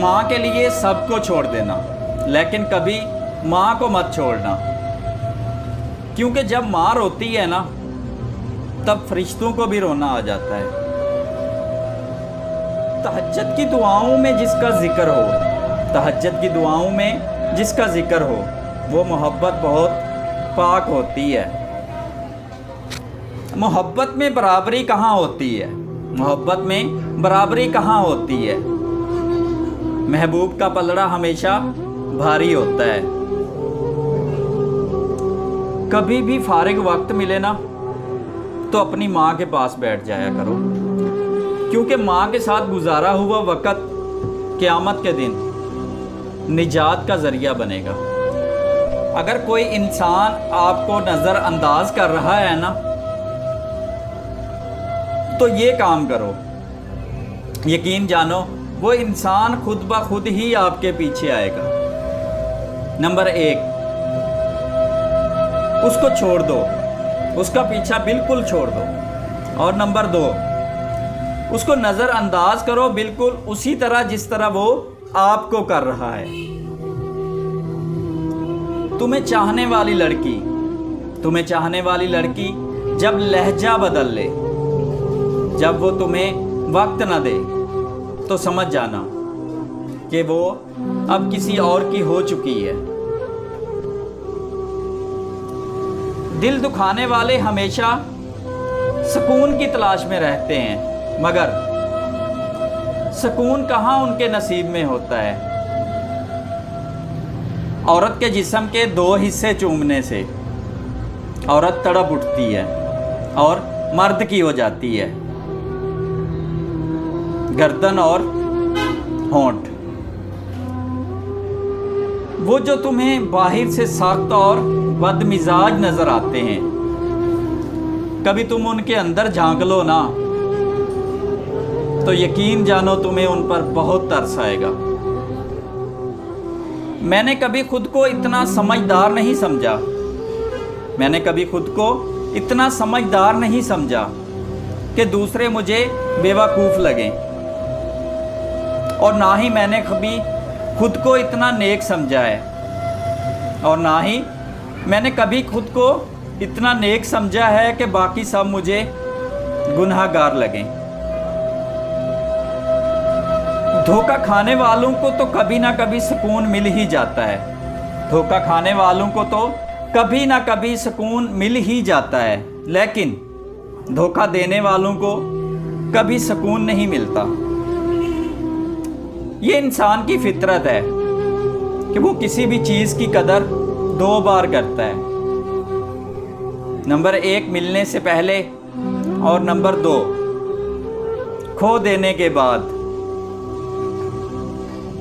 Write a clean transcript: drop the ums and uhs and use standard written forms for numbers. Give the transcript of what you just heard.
ماں کے لیے سب کو چھوڑ دینا، لیکن کبھی ماں کو مت چھوڑنا، کیونکہ جب ماں روتی ہے نا تب فرشتوں کو بھی رونا آ جاتا ہے۔ تہجد کی دعاؤں میں جس کا ذکر ہو، تہجد کی دعاؤں میں جس کا ذکر ہو، وہ محبت بہت پاک ہوتی ہے۔ محبت میں برابری کہاں ہوتی ہے؟ محبت میں برابری کہاں ہوتی ہے؟ محبوب کا پلڑا ہمیشہ بھاری ہوتا ہے۔ کبھی بھی فارغ وقت ملے نا تو اپنی ماں کے پاس بیٹھ جایا کرو، کیونکہ ماں کے ساتھ گزارا ہوا وقت قیامت کے دن نجات کا ذریعہ بنے گا۔ اگر کوئی انسان آپ کو نظر انداز کر رہا ہے نا تو یہ کام کرو، یقین جانو وہ انسان خود بخود ہی آپ کے پیچھے آئے گا۔ نمبر 1، اس کو چھوڑ دو، اس کا پیچھا بالکل چھوڑ دو۔ اور نمبر 2، اس کو نظر انداز کرو بالکل اسی طرح جس طرح وہ آپ کو کر رہا ہے۔ تمہیں چاہنے والی لڑکی جب لہجہ بدل لے، جب وہ تمہیں وقت نہ دے تو سمجھ جانا کہ وہ اب کسی اور کی ہو چکی ہے۔ دل دکھانے والے ہمیشہ سکون کی تلاش میں رہتے ہیں، مگر سکون کہاں ان کے نصیب میں ہوتا ہے۔ عورت کے جسم کے 2 حصے چومنے سے عورت تڑپ اٹھتی ہے اور مرد کی ہو جاتی ہے، گردن اور ہونٹ۔ وہ جو تمہیں باہر سے سخت اور بد مزاج نظر آتے ہیں، کبھی تم ان کے اندر جھانک لو نا تو یقین جانو تمہیں ان پر بہت ترس آئے گا۔ میں نے کبھی خود کو اتنا سمجھدار نہیں سمجھا کہ دوسرے مجھے بیوقوف لگیں، اور نہ ہی میں نے کبھی خود کو اتنا نیک سمجھا ہے، اور نہ ہی میں نے کبھی خود کو اتنا نیک سمجھا ہے کہ باقی سب مجھے گناہ گار لگیں۔ دھوکہ کھانے والوں کو تو کبھی نہ کبھی سکون مل ہی جاتا ہے، دھوکہ کھانے والوں کو تو کبھی نہ کبھی سکون مل ہی جاتا ہے، لیکن دھوکہ دینے والوں کو کبھی سکون نہیں ملتا۔ یہ انسان کی فطرت ہے کہ وہ کسی بھی چیز کی قدر 2 بار کرتا ہے۔ نمبر 1 ملنے سے پہلے، اور نمبر 2 کھو دینے کے بعد۔